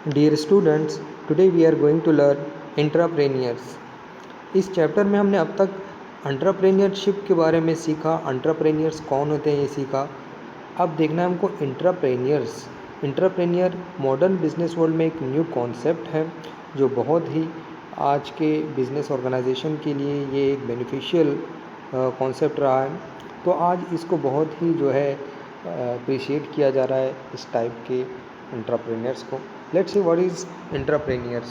Dear students, today we are going to learn entrepreneurs. इस chapter में हमने अब तक एंटरप्रेन्योरशिप के बारे में सीखा, एंटरप्रेन्योर्स कौन होते हैं ये सीखा। अब देखना है हमको entrepreneurs. Entrepreneur modern business world में एक न्यू कॉन्सेप्ट है जो बहुत ही आज के बिजनेस ऑर्गेनाइजेशन के लिए ये एक बेनिफिशियल कॉन्सेप्ट रहा है। तो आज इसको बहुत ही जो है अप्रिशिएट किया जा रहा है इस टाइप के एंटरप्रेन्योर्स को। Let's see what is entrepreneurs.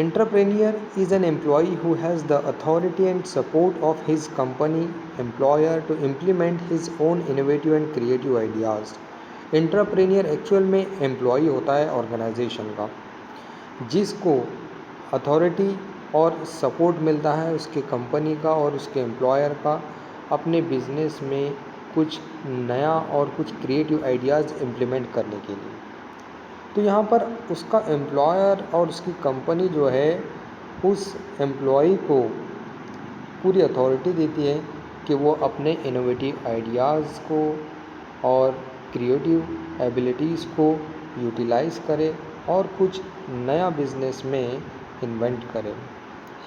Entrepreneur is an employee who has the authority and support of his company employer to implement his own innovative and creative ideas. Entrepreneur actual में employee होता है organisation का, जिसको authority और support मिलता है उसके company का और उसके एम्प्लॉयर का अपने बिजनेस में कुछ नया और कुछ क्रिएटिव आइडियाज़ इम्प्लीमेंट करने के लिए। तो यहाँ पर उसका एम्प्लॉयर और उसकी कंपनी जो है उस एम्प्लॉई को पूरी अथॉरिटी देती है कि वो अपने इनोवेटिव आइडियाज़ को और क्रिएटिव एबिलिटीज़ को यूटिलाइज़ करे और कुछ नया बिजनेस में इन्वेंट करे।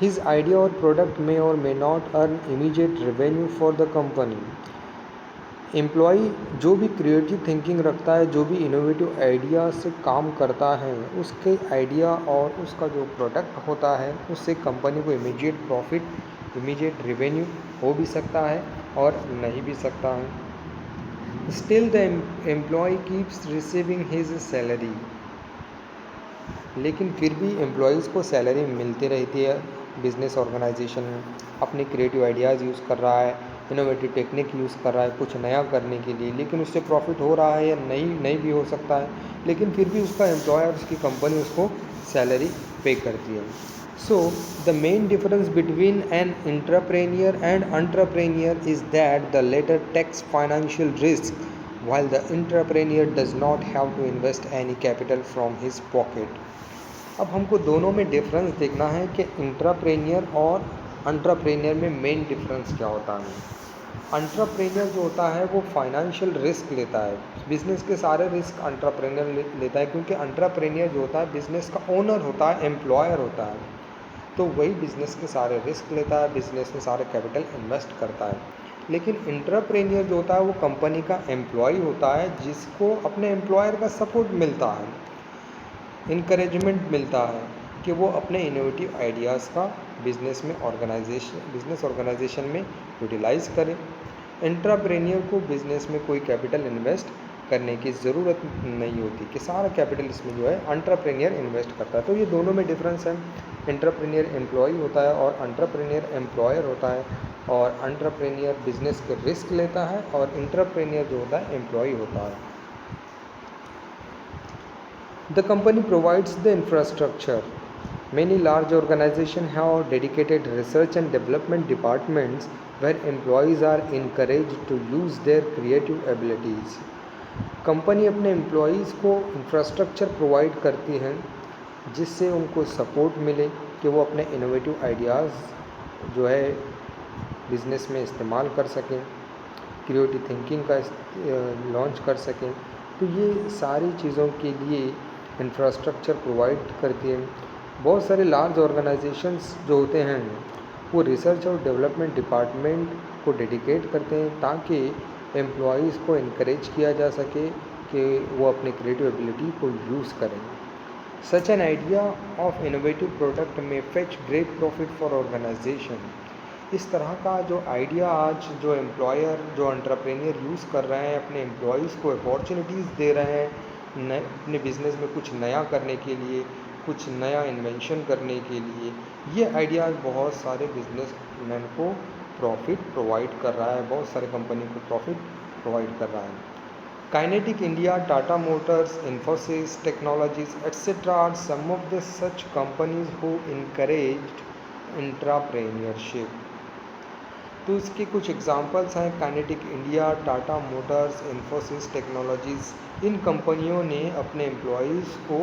हिज आइडिया और प्रोडक्ट में और may not earn immediate revenue for the company. Employee जो भी क्रिएटिव थिंकिंग रखता है, जो भी इनोवेटिव आइडिया से काम करता है, उसके आइडिया और उसका जो प्रोडक्ट होता है उससे कंपनी को इमीडिएट प्रॉफिट, इमीडिएट रेवेन्यू हो भी सकता है और नहीं भी सकता है। Still the employ keeps receiving his salary. लेकिन फिर भी एम्प्लॉयज़ को सैलरी मिलती रहती है। बिजनेस ऑर्गेनाइजेशन अपने क्रिएटिव आइडियाज़ यूज़ कर रहा है, इनोवेटिव टेक्निक यूज़ कर रहा है कुछ नया करने के लिए, लेकिन उससे प्रॉफिट हो रहा है या नहीं भी हो सकता है, लेकिन फिर भी उसका एम्प्लॉयर, उसकी कंपनी उसको सैलरी पे करती है। So the main difference between an entrepreneur and entrepreneur is that the latter takes financial risk while the entrepreneur does not have to invest any capital from his pocket. अब हमको दोनों में difference देखना है कि entrepreneur और entrepreneur में main difference क्या होता है। एंटरप्रेन्योर जो होता है वो फाइनेंशियल रिस्क लेता है, बिजनेस के सारे रिस्क एंटरप्रेन्योर लेता है, क्योंकि एंटरप्रेन्योर जो होता है बिजनेस का ओनर होता है, एम्प्लॉयर होता है, तो वही बिजनेस के सारे रिस्क लेता है, बिजनेस में सारे कैपिटल इन्वेस्ट करता है। लेकिन एंटरप्रेन्योर जो होता है वो कंपनी का एम्प्लॉय होता है, जिसको अपने एम्प्लॉयर का सपोर्ट मिलता है, इनकरेजमेंट मिलता है कि वो अपने इनोवेटिव आइडियाज़ का बिजनेस ऑर्गेनाइजेशन में यूटिलाइज़ करे। एंटरप्रेन्योर को बिजनेस में कोई कैपिटल इन्वेस्ट करने की ज़रूरत नहीं होती कि सारा कैपिटल इसमें जो है एंटरप्रेन्योर इन्वेस्ट करता है। तो ये दोनों में डिफरेंस है। एंटरप्रेन्योर एम्प्लॉय होता है और एंटरप्रेन्योर एम्प्लॉयर होता है, और एंटरप्रेन्योर बिजनेस के रिस्क लेता है और एंटरप्रेन्योर जो होता है एम्प्लॉय होता है। The company provides the infrastructure. Many large organizations have dedicated research and development departments where employees are encouraged to use their creative abilities. Company अपने एम्प्लॉयज़ को इंफ्रास्ट्रक्चर प्रोवाइड करती हैं जिससे उनको सपोर्ट मिले कि वो अपने इनोवेटिव आइडियाज़ जो है बिज़नेस में इस्तेमाल कर सकें, क्रिएटिव थिंकिंग का लॉन्च कर सकें। तो ये सारी चीज़ों के लिए इंफ्रास्ट्रक्चर प्रोवाइड करती है। बहुत सारे लार्ज ऑर्गेनाइजेशंस जो होते हैं वो रिसर्च और डेवलपमेंट डिपार्टमेंट को डेडिकेट करते हैं ताकि एम्प्लॉयज़ को इनकरेज किया जा सके कि वो अपने क्रिएटिव एबिलिटी को यूज़ करें। Such an idea of innovative product may fetch great profit for organisation. इस तरह का जो आइडिया आज जो एम्प्लॉयर, जो एंटरप्रेन्योर यूज़ कर रहे हैं, अपने एम्प्लॉयज़ को अपॉर्चुनिटीज़ दे रहे हैं अपने बिज़नेस में कुछ नया करने के लिए, कुछ नया इन्वेंशन करने के लिए, ये आइडियाज़ बहुत सारे बिजनेसमैन को प्रॉफिट प्रोवाइड कर रहा है, बहुत सारे कंपनी को प्रॉफिट प्रोवाइड कर रहा है। Kinetic India, Tata Motors, Infosys Technologies etcetera are some of the such companies who encouraged entrepreneurship. तो इसके कुछ एग्जांपल्स हैं। Kinetic India, Tata Motors, Infosys Technologies, इन कंपनियों ने अपने एम्प्लॉयज़ को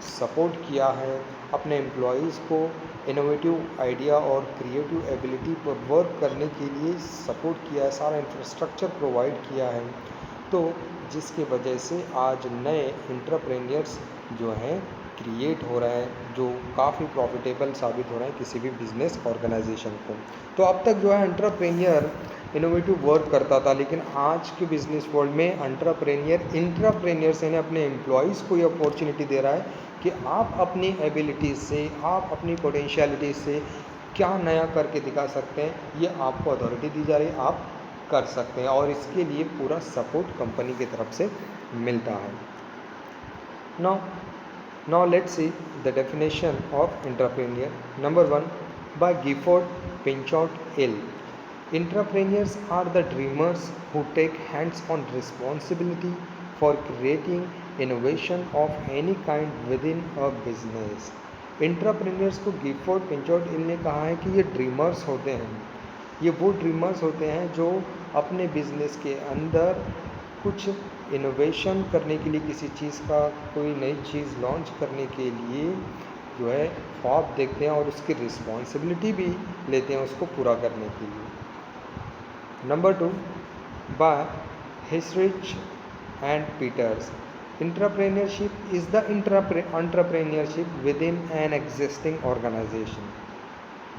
सपोर्ट किया है, अपने एम्प्लॉयज़ को इनोवेटिव आइडिया और क्रिएटिव एबिलिटी पर वर्क करने के लिए सपोर्ट किया है, सारा इंफ्रास्ट्रक्चर प्रोवाइड किया है। तो जिसकी वजह से आज नए एंटरप्रेन्योर्स जो हैं क्रिएट हो रहे हैं, जो काफ़ी प्रॉफिटेबल साबित हो रहे हैं किसी भी बिजनेस ऑर्गेनाइजेशन को। तो अब तक जो है एंटरप्रेन्योर इनोवेटिव वर्क करता था, लेकिन आज के बिजनेस वर्ल्ड में इंट्राप्रेन्योर से अपने एम्प्लॉयज़ को ये अपॉर्चुनिटी दे रहा है कि आप अपनी एबिलिटीज़ से, आप अपनी पोटेंशियलिटी से क्या नया करके दिखा सकते हैं, ये आपको अथॉरिटी दी जा रही है, आप कर सकते हैं, और इसके लिए पूरा सपोर्ट कंपनी की तरफ से मिलता है। Now let's see the definition of entrepreneur. Number 1, by Gifford Pinchot Hill. Entrepreneurs are the dreamers who take hands-on responsibility for creating innovation of any kind within a business. Entrepreneurs को Gifford Pinchot हिल ने कहा है कि ये dreamers होते हैं, ये वो ड्रीमर्स होते हैं जो अपने बिजनेस के अंदर कुछ इनोवेशन करने के लिए, किसी चीज़ का कोई नई चीज़ लॉन्च करने के लिए जो है ख्वाब देखते हैं और उसकी रिस्पॉन्सिबिलिटी भी लेते हैं उसको पूरा करने के लिए। Number 2, by Hisrich and Peters, entrepreneurship is the entrepreneurship within an existing organisation.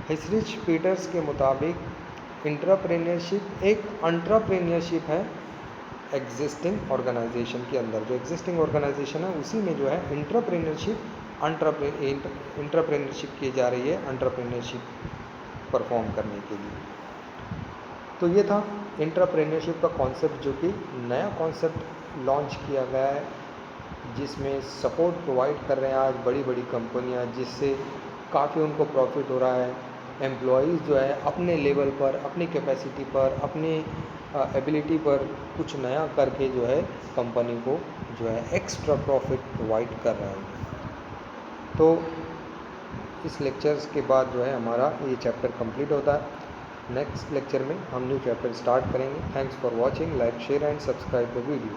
Hisrich Peters के मुताबिक एंटरप्रेन्योरशिप एक एंटरप्रेन्योरशिप है एग्जिस्टिंग ऑर्गेनाइजेशन के अंदर। जो एग्जिस्टिंग ऑर्गेनाइजेशन है उसी में जो है एंटरप्रेन्योरशिप की जा रही है, एंटरप्रेन्योरशिप परफॉर्म करने के लिए। तो ये था एंटरप्रेन्योरशिप का कॉन्सेप्ट, जो कि नया कॉन्सेप्ट लॉन्च किया गया है, जिसमें सपोर्ट प्रोवाइड कर रहे हैं आज बड़ी बड़ी कंपनियां, जिससे काफ़ी उनको प्रॉफिट हो रहा है। एम्प्लॉयज़ जो है अपने लेवल पर, अपनी कैपेसिटी पर, अपनी एबिलिटी पर कुछ नया करके जो है कंपनी को जो है एक्स्ट्रा प्रॉफिट प्रोवाइड कर रहा है। तो इस लेक्चर्स के बाद जो है हमारा ये चैप्टर कंप्लीट होता है। नेक्स्ट लेक्चर में हम न्यू चैप्टर स्टार्ट करेंगे। Thanks for watching, like, share and subscribe the video.